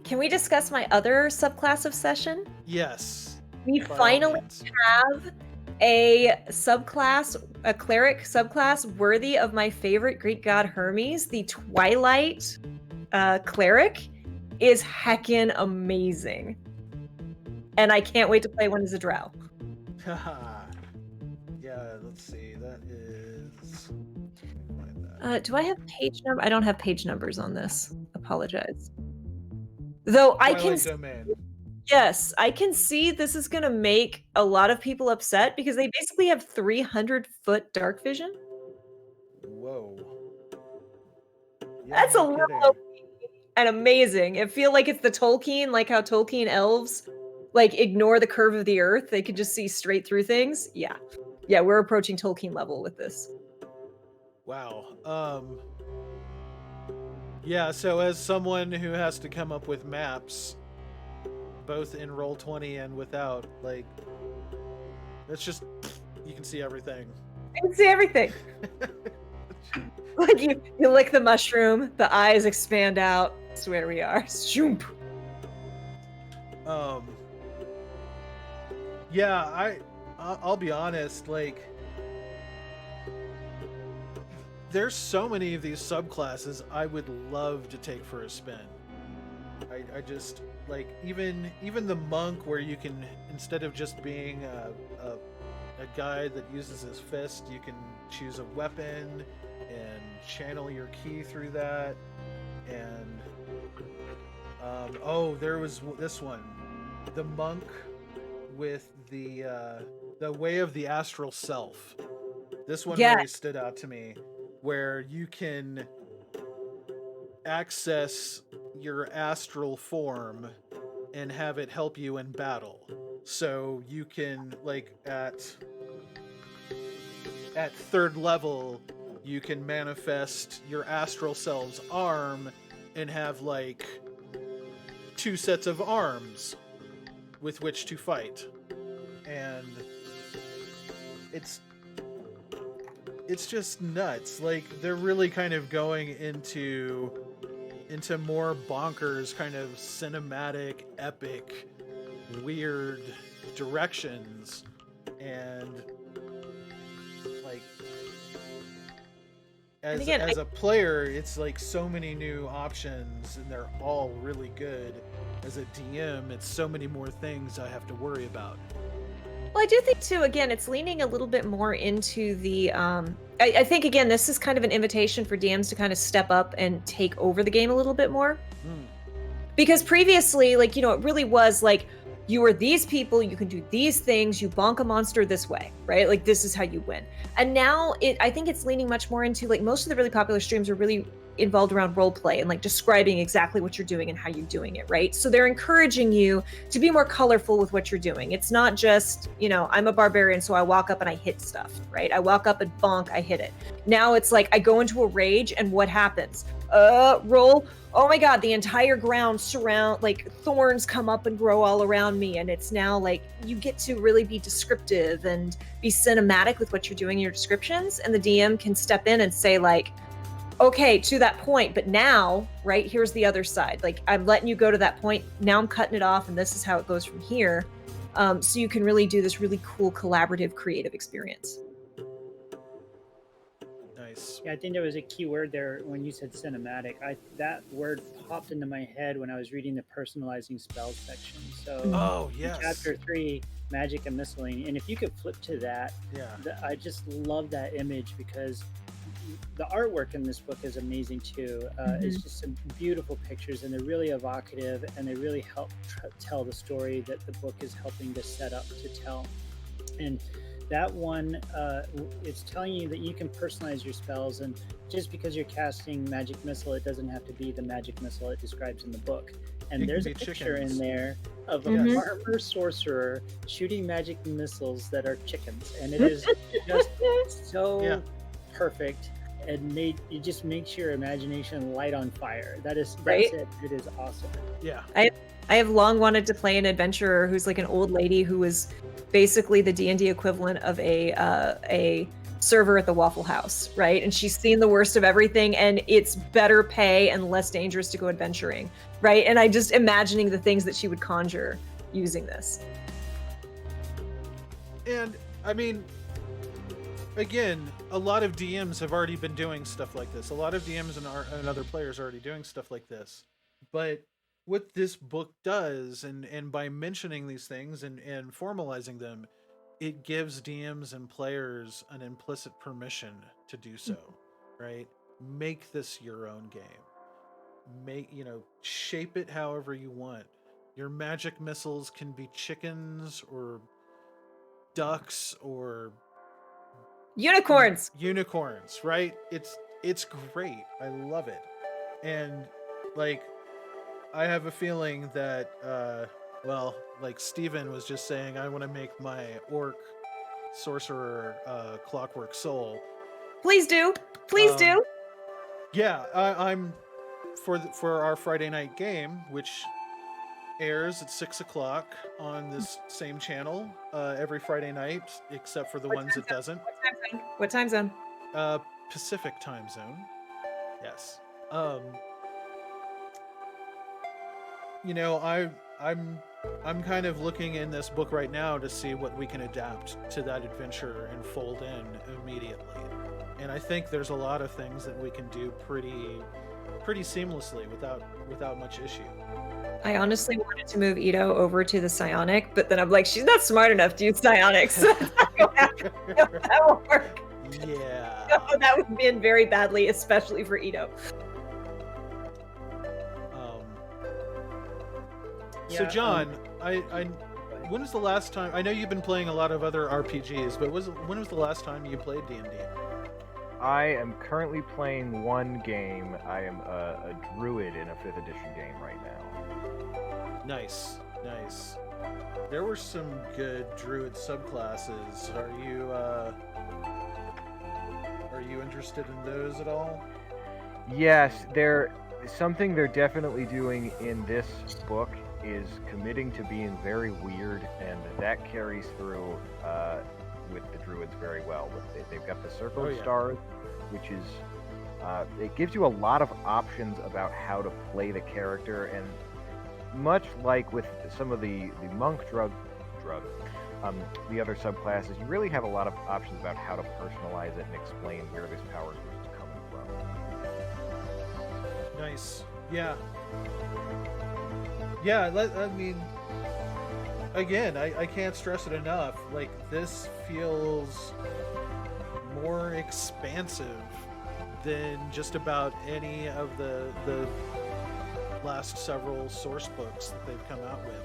Speaker 2: Can we discuss my other subclass of session?
Speaker 1: Yes.
Speaker 2: We
Speaker 1: by all
Speaker 2: finally
Speaker 1: means.
Speaker 2: have a subclass, a cleric subclass worthy of my favorite Greek god Hermes. The Twilight cleric is heckin' amazing. And I can't wait to play one as a drow.
Speaker 1: Yeah, let's see. That is. Find that.
Speaker 2: Do I have page number? I don't have page numbers on this. Apologize. Though I can.
Speaker 1: Twilight Domain.
Speaker 2: Yes, I can see this is going to make a lot of people upset because they basically have 300-foot dark vision.
Speaker 1: Whoa. Yeah,
Speaker 2: That's a
Speaker 1: no
Speaker 2: little
Speaker 1: kidding.
Speaker 2: OP and amazing. I feel like it's the Tolkien, like how Tolkien elves ignore the curve of the earth. They could just see straight through things. Yeah, we're approaching Tolkien level with this.
Speaker 1: Wow. Yeah, so as someone who has to come up with maps, both in Roll20 and without, it's just, you can see everything.
Speaker 2: I can see everything. Like you lick the mushroom, the eyes expand out. That's where we are. Shoomp.
Speaker 1: Yeah, I'll be honest, there's so many of these subclasses I would love to take for a spin. I just even the monk, where you can, instead of just being a guy that uses his fist, you can choose a weapon and channel your ki through that. And there was this one, the monk with the way of the astral self. This one really stood out to me, where you can access your astral form and have it help you in battle. So you can, at third level, you can manifest your astral self's arm and have 2 sets of arms with which to fight. And it's just nuts. They're really kind of going into more bonkers, kind of cinematic, epic, weird directions. And as a player, it's so many new options, and they're all really good. As a DM, it's so many more things I have to worry about.
Speaker 2: Well, I do think too, again, it's leaning a little bit more into the, I think, again, this is kind of an invitation for DMs to kind of step up and take over the game a little bit more. Because previously, it really was you are these people, you can do these things, you bonk a monster this way, right? This is how you win. And now I think it's leaning much more into, most of the really popular streams are really involved around role play and like describing exactly what you're doing and how you're doing it, right? So they're encouraging you to be more colorful with what you're doing. It's not just, you know, I'm a barbarian, so I walk up and I hit stuff, right? I walk up and bonk, I hit it. Now it's like I go into a rage, and what happens? Roll. Oh my god, the entire ground like thorns come up and grow all around me, and it's now like you get to really be descriptive and be cinematic with what you're doing in your descriptions, and the DM can step in and say like, okay, to that point, but now, right, here's the other side. Like, I'm letting you go to that point, now I'm cutting it off, and this is how it goes from here. So you can really do this really cool collaborative creative experience.
Speaker 1: Nice.
Speaker 4: Yeah, I think there was a key word there when you said cinematic. That word popped into my head when I was reading the personalizing spells section. So
Speaker 1: Oh, yes.
Speaker 4: in chapter 3, magic and miscellany, and if you could flip to that,
Speaker 1: Yeah.
Speaker 4: I just love that image because the artwork in this book is amazing too. It's just some beautiful pictures, and they're really evocative, and they really help tell the story that the book is helping to set up to tell. And that one, it's telling you that you can personalize your spells, and just because you're casting magic missile, it doesn't have to be the magic missile it describes in the book. And there's a picture in there of a farmer sorcerer shooting magic missiles that are chickens, and it is just so perfect. And it just makes your imagination light on fire. That's it. It is awesome.
Speaker 1: Yeah.
Speaker 2: I have long wanted to play an adventurer who's like an old lady who was basically the D&D equivalent of a server at the Waffle House, right? And she's seen the worst of everything, and it's better pay and less dangerous to go adventuring, right? And I just imagining the things that she would conjure using this.
Speaker 1: And I mean, again, a lot of DMs have already been doing stuff like this. A lot of DMs and other players are already doing stuff like this. But what this book does, and by mentioning these things and formalizing them, it gives DMs and players an implicit permission to do so, right? Make this your own game. Shape it however you want. Your magic missiles can be chickens or ducks or
Speaker 2: unicorns,
Speaker 1: right? It's great. I love it. And like, I have a feeling that like Steven was just saying, I want to make my orc sorcerer Clockwork soul.
Speaker 2: Please do. Do.
Speaker 1: Yeah, I'm for our Friday night game, which airs at 6:00 on this same channel every Friday night, except for the ones it doesn't.
Speaker 2: What time zone?
Speaker 1: Pacific time zone. Yes. I'm kind of looking in this book right now to see what we can adapt to that adventure and fold in immediately. And I think there's a lot of things that we can do pretty seamlessly without much issue.
Speaker 2: I honestly wanted to move Ito over to the psionic, but then I'm like, she's not smart enough to use psionics. That won't work.
Speaker 1: Yeah.
Speaker 2: No, that would end very badly, especially for Ito.
Speaker 1: So John, when was the last time? I know you've been playing a lot of other RPGs, but when was the last time you played D&D?
Speaker 3: I am currently playing one game. I am a druid in a 5th edition game right now.
Speaker 1: Nice. There were some good druid subclasses. Are you interested in those at all?
Speaker 3: Yes, something they're definitely doing in this book is committing to being very weird, and that carries through with the druids very well. They've got the circle of stars, which is it gives you a lot of options about how to play the character, and much like with some of the monk drug the other subclasses, you really have a lot of options about how to personalize it and explain where this power is coming from.
Speaker 1: Nice. Yeah, I mean, again, I can't stress it enough. Like, this feels more expansive than just about any of the last several source books that they've come out with.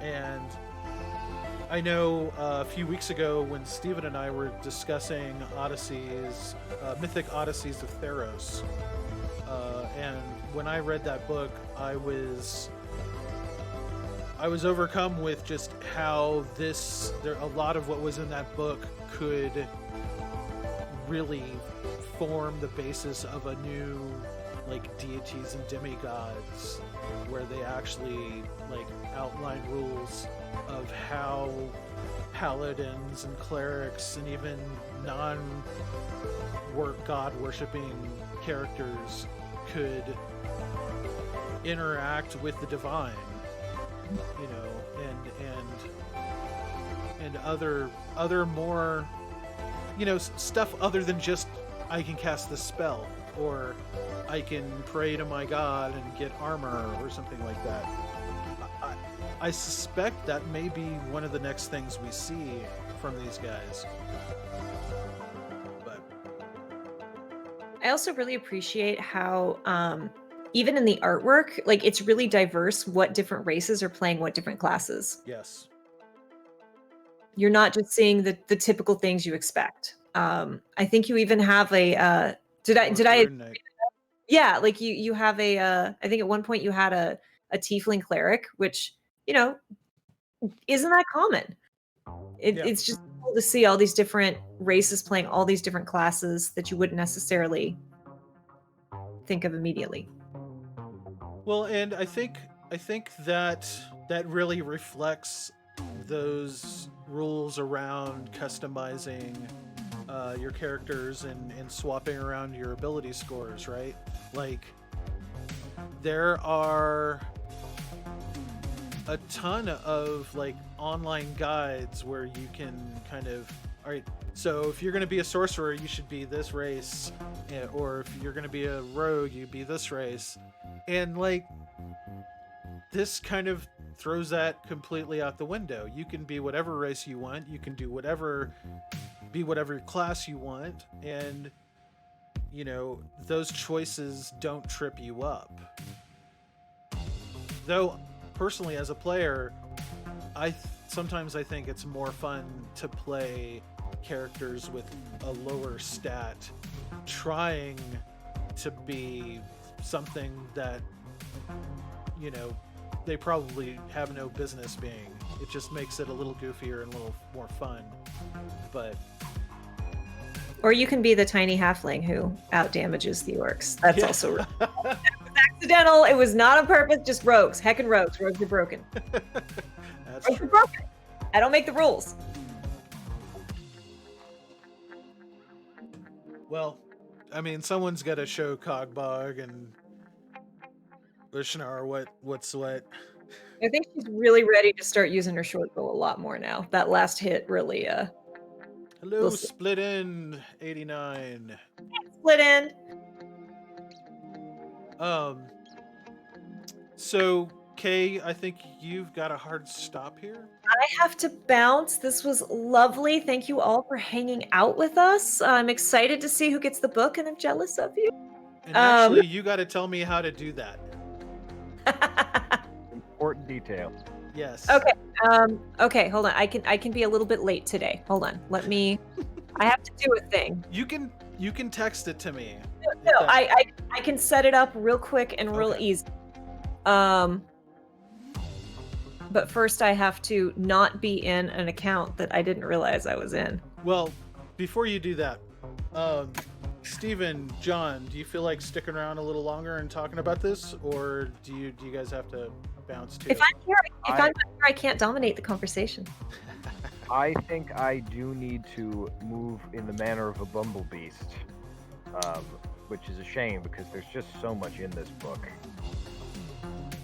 Speaker 1: And I know a few weeks ago when Steven and I were discussing Mythic Odysseys of Theros, and when I read that book, I was overcome with just how a lot of what was in that book could really form the basis of a new, like, deities and demigods, where they actually, like, outline rules of how paladins and clerics and even non-god worshipping characters could interact with the divine, you know, and other more, you know, stuff other than just I can cast this spell or I can pray to my god and get armor or something like that. I suspect that may be one of the next things we see from these guys. But
Speaker 2: I also really appreciate how even in the artwork, like, it's really diverse what different races are playing what different classes.
Speaker 1: yes.
Speaker 2: You're not just seeing the typical things you expect. I think you even have a did I
Speaker 1: Rune Knight.
Speaker 2: yeah, like you have a I think at one point you had a tiefling cleric, which, you know, isn't that common.
Speaker 1: Yeah.
Speaker 2: It's just cool to see all these different races playing all these different classes that you wouldn't necessarily think of immediately.
Speaker 1: Well, and I think that really reflects those rules around customizing your characters and swapping around your ability scores, right? Like, there are a ton of, like, online guides where you can kind of, all right, so if you're going to be a sorcerer, you should be this race, or if you're going to be a rogue, you be this race. And, like, this kind of throws that completely out the window. You can be whatever race you want, you can be whatever class you want, and, you know, those choices don't trip you up. Though, personally, as a player, sometimes I think it's more fun to play characters with a lower stat, trying to be something that, you know, they probably have no business being. It just makes it a little goofier and a little more fun. But
Speaker 2: Or you can be the tiny halfling who outdamages the orcs. That's also it was accidental. It was not on purpose. Just rogues. Heckin' rogues. Rogues are broken.
Speaker 1: That's
Speaker 2: Rogues
Speaker 1: true.
Speaker 2: are broken. I don't make the rules.
Speaker 1: Well, I mean, someone's got to show Cogbog and Lishnar what's what.
Speaker 2: I think she's really ready to start using her short bow a lot more now. That last hit really
Speaker 1: Hello,
Speaker 2: We'll see.
Speaker 1: Split End 89.
Speaker 2: split end.
Speaker 1: So Kay, I think you've got a hard stop here.
Speaker 2: I have to bounce. This was lovely. Thank you all for hanging out with us. I'm excited to see who gets the book, and I'm jealous of you.
Speaker 1: And actually, you got to tell me how to do that.
Speaker 3: Important detail.
Speaker 1: Yes.
Speaker 2: Okay. Okay, hold on. I can be a little bit late today. Hold on. Let me I have to do a thing.
Speaker 1: You can text it to me.
Speaker 2: No, I can set it up real quick and real
Speaker 1: Okay.
Speaker 2: easy. But first I have to not be in an account that I didn't realize I was in.
Speaker 1: Well, before you do that, Steven, John, do you feel like sticking around a little longer and talking about this, or do you guys have to bounce too?
Speaker 2: If I'm here, I can't dominate the conversation.
Speaker 3: I think I do need to move in the manner of a bumblebeast, which is a shame because there's just so much in this book.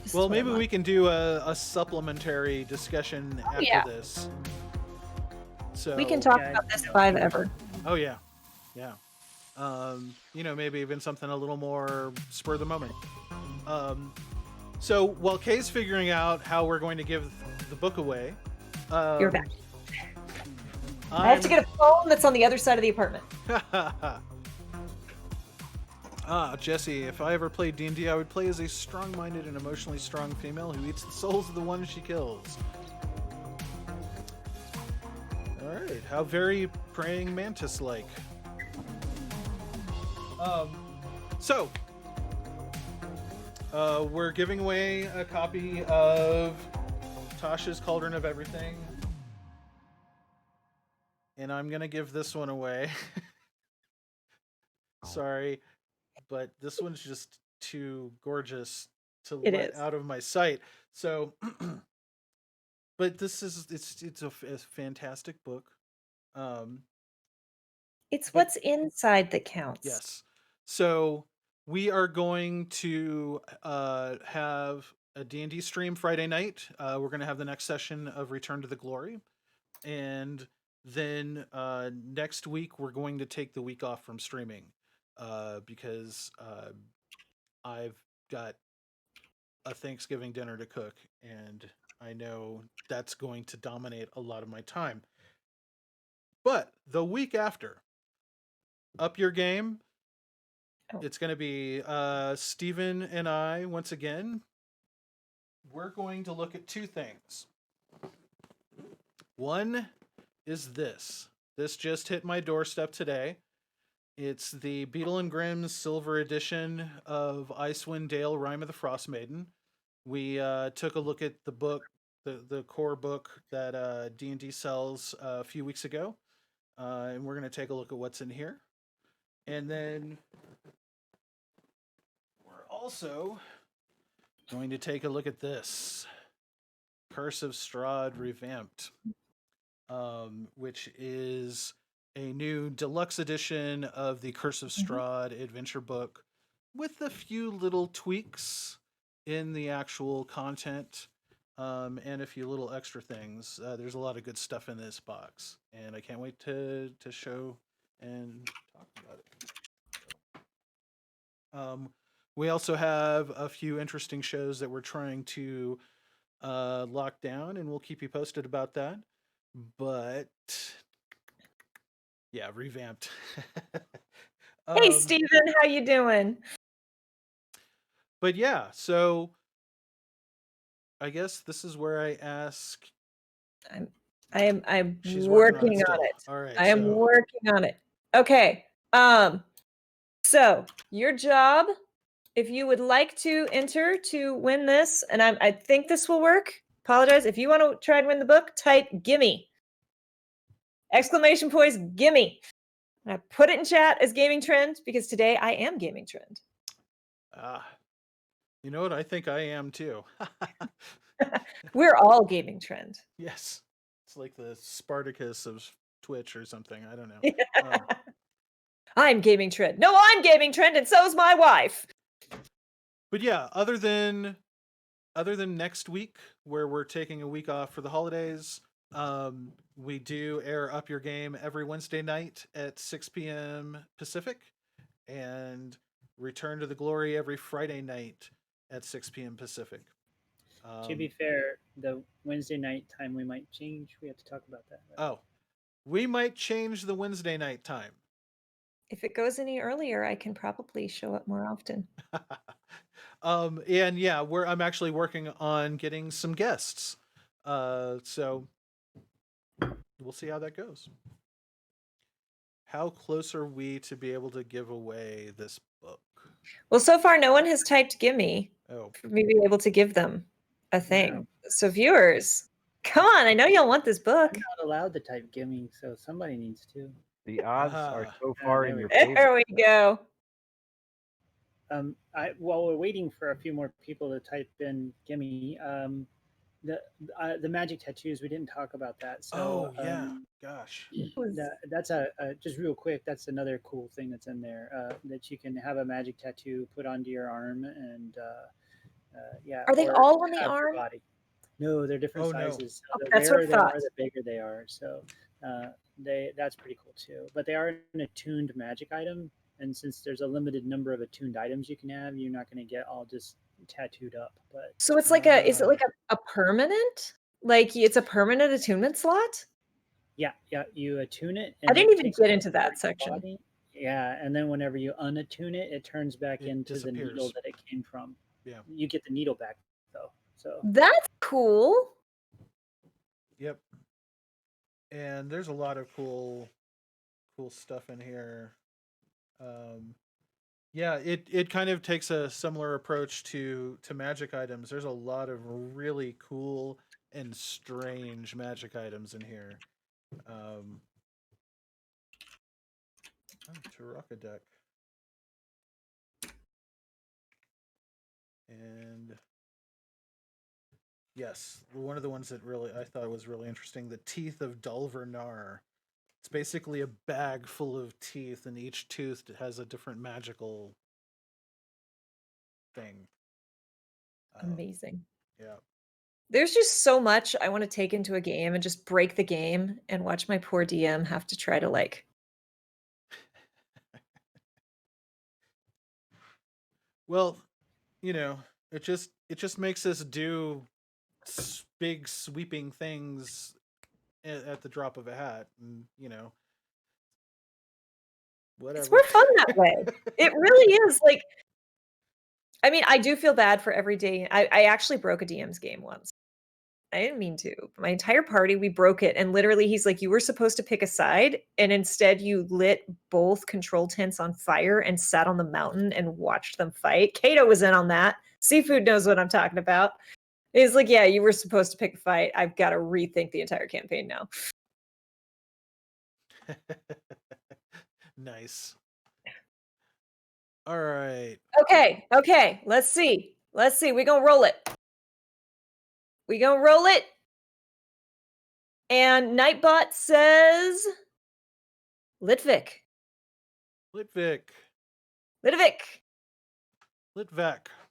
Speaker 2: This is
Speaker 1: Well,
Speaker 2: what
Speaker 1: maybe
Speaker 2: I'm
Speaker 1: we can do a supplementary discussion after
Speaker 2: yeah.
Speaker 1: this. So
Speaker 2: We can talk
Speaker 4: Yeah,
Speaker 2: about this
Speaker 4: no.
Speaker 2: if I've ever.
Speaker 1: Oh yeah, yeah. Maybe even something a little more spur of the moment. So while Kay's figuring out how we're going to give the book away,
Speaker 2: You're back. I have to get a phone that's on the other side of the apartment.
Speaker 1: Jesse, if I ever played D&D, I would play as a strong-minded and emotionally strong female who eats the souls of the ones she kills. right. How very praying mantis-like. So, we're giving away a copy of Tasha's Cauldron of Everything. And I'm going to give this one away. Sorry, but this one's just too gorgeous to let out of my sight. So, but this is, it's a fantastic book.
Speaker 2: It's what's inside that counts.
Speaker 1: Yes. So we are going to have a D&D stream Friday night. We're going to have the next session of Return to the Glory. And then next week, we're going to take the week off from streaming because I've got a Thanksgiving dinner to cook. And I know that's going to dominate a lot of my time. But the week after, Up Your Game, it's going to be Steven and I, once again. We're going to look at two things. One is this. This just hit my doorstep today. It's the Beetle and Grimm's Silver Edition of Icewind Dale, Rime of the Frost Maiden. We took a look at the book, the core book that D&D sells a few weeks ago. And we're going to take a look at what's in here. And then we're also going to take a look at this. Curse of Strahd Revamped, which is a new deluxe edition of the Curse of Strahd adventure book with a few little tweaks in the actual content and a few little extra things. There's a lot of good stuff in this box, and I can't wait to show and talk about it. We also have a few interesting shows that we're trying to lock down, and we'll keep you posted about that. But yeah, revamped.
Speaker 2: Hey, Steven, how you doing?
Speaker 1: But yeah, so I guess this is where I ask.
Speaker 2: I'm working on it.
Speaker 1: All right,
Speaker 2: I am working on it. Okay. So your job, if you would like to enter to win this, and I think this will work. Apologize. If you want to try and win the book, type gimme. Exclamation points, gimme. And I put it in chat as Gaming Trend because today I am Gaming Trend.
Speaker 1: You know what? I think I am too.
Speaker 2: We're all Gaming Trend.
Speaker 1: Yes. It's like the Spartacus of Twitch or something. I don't know.
Speaker 2: I'm Gaming Trend. No, I'm Gaming Trend, and so's my wife.
Speaker 1: But yeah, other than next week, where we're taking a week off for the holidays, we do air Up Your Game every Wednesday night at 6 p.m. Pacific, and Return to the Glory every Friday night at 6 p.m. Pacific.
Speaker 4: To be fair, the Wednesday night time we might change. We have to talk about that.
Speaker 1: Oh, we might change the Wednesday night time.
Speaker 2: If it goes any earlier, I can probably show up more often.
Speaker 1: And yeah, I'm actually working on getting some guests. So we'll see how that goes. How close are we to be able to give away this book?
Speaker 2: Well, so far no one has typed gimme for me to be able to give them a thing.
Speaker 4: No.
Speaker 2: So viewers, come on, I know y'all want this book.
Speaker 4: I'm not allowed to type gimme, so somebody needs to.
Speaker 3: The odds are so far in your favor.
Speaker 2: There we go.
Speaker 4: While we're waiting for a few more people to type in gimme, the magic tattoos, we didn't talk about that. So
Speaker 1: gosh,
Speaker 4: that's just real quick. That's another cool thing that's in there, that you can have a magic tattoo put onto your arm, and
Speaker 2: Are they all on the arm?
Speaker 4: Body. No, they're different sizes.
Speaker 2: No.
Speaker 4: The
Speaker 2: That's
Speaker 4: rarer
Speaker 2: what I thought.
Speaker 4: the bigger they are. So that's pretty cool too. But they are an attuned magic item, and since there's a limited number of attuned items you can have, you're not going to get all just tattooed up. But
Speaker 2: so it's like is it like a permanent? Like it's a permanent attunement slot?
Speaker 4: Yeah, you attune it.
Speaker 2: And I didn't even get into that section.
Speaker 4: Body. Yeah, and then whenever you unattune it, it turns back into the needle that it came from.
Speaker 1: Yeah,
Speaker 4: you get the needle back though. So
Speaker 2: that's cool.
Speaker 1: Yep. and there's a lot of cool stuff in here. Yeah, it kind of takes a similar approach to magic items. There's a lot of really cool and strange magic items in here. Taraka deck. And yes, one of the ones that really I thought was really interesting, the Teeth of Dalvernar. It's basically a bag full of teeth, and each tooth has a different magical thing.
Speaker 2: Amazing.
Speaker 1: Yeah.
Speaker 2: There's just so much I want to take into a game and just break the game and watch my poor DM have to try to like.
Speaker 1: Well, it just makes us do big sweeping things at the drop of a hat, and whatever.
Speaker 2: It's more fun that way. It really is. Like, I mean, I do feel bad for every day. I actually broke a DM's game once. I didn't mean to. My entire party, we broke it. And literally, he's like, you were supposed to pick a side. And instead, you lit both control tents on fire and sat on the mountain and watched them fight. Kato was in on that. Seafood knows what I'm talking about. He's like, yeah, you were supposed to pick a fight. I've got to rethink the entire campaign now.
Speaker 1: Nice. All right.
Speaker 2: Okay. Let's see. We're going to roll it. And Nightbot says Litvik.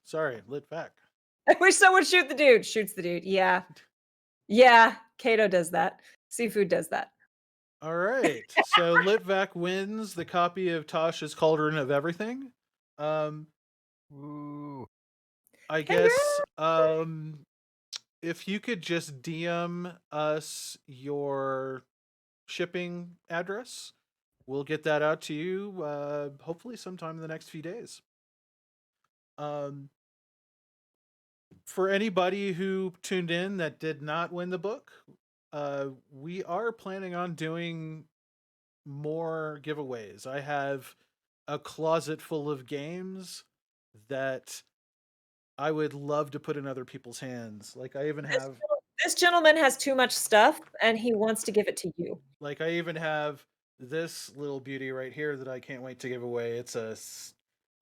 Speaker 1: Sorry, Litvak.
Speaker 2: I wish someone shoot the dude. Shoots the dude. Yeah. Kato does that. Seafood does that.
Speaker 1: All right. So Litvak wins the copy of Tasha's Cauldron of Everything.
Speaker 3: Ooh.
Speaker 1: I guess if you could just DM us your shipping address, we'll get that out to you hopefully sometime in the next few days. For anybody who tuned in that did not win the book, we are planning on doing more giveaways. I have a closet full of games that I would love to put in other people's hands. Like I even have
Speaker 2: this gentleman has too much stuff and he wants to give it to you.
Speaker 1: Like I even have this little beauty right here that I can't wait to give away. It's a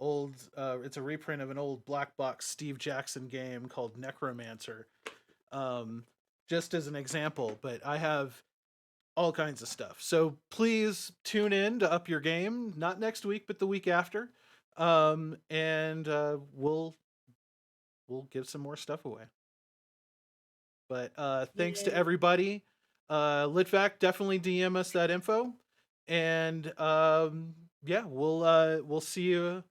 Speaker 1: it's a reprint of an old black box Steve Jackson game called Necromancer. Just as an example, but I have all kinds of stuff. So please tune in to up your game, not next week, but the week after. And we'll give some more stuff away. But thanks to everybody. Litvak, definitely DM us that info. And yeah, we'll see you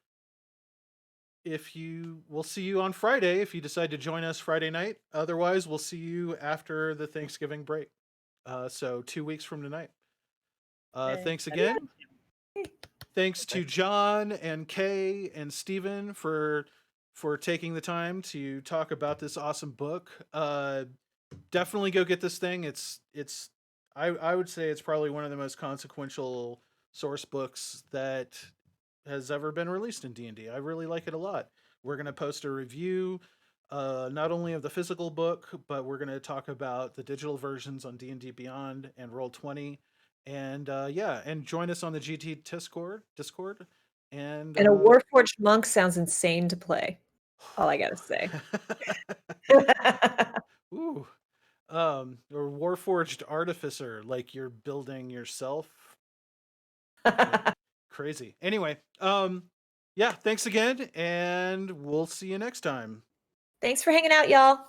Speaker 1: we'll see you on Friday if you decide to join us Friday night. Otherwise, we'll see you after the Thanksgiving break. So 2 weeks from tonight. Thanks again. Thanks to John and Kay and Steven for taking the time to talk about this awesome book. Definitely go get this thing. I would say it's probably one of the most consequential source books that has ever been released in D&D. I really like it a lot. We're going to post a review not only of the physical book, but we're going to talk about the digital versions on D&D Beyond and Roll20. And and join us on the GT Discord. And
Speaker 2: a Warforged monk sounds insane to play. All I got to say.
Speaker 1: Ooh. Or Warforged Artificer, like you're building yourself. Crazy. Anyway, yeah, thanks again, and we'll see you next time.
Speaker 2: Thanks for hanging out, y'all.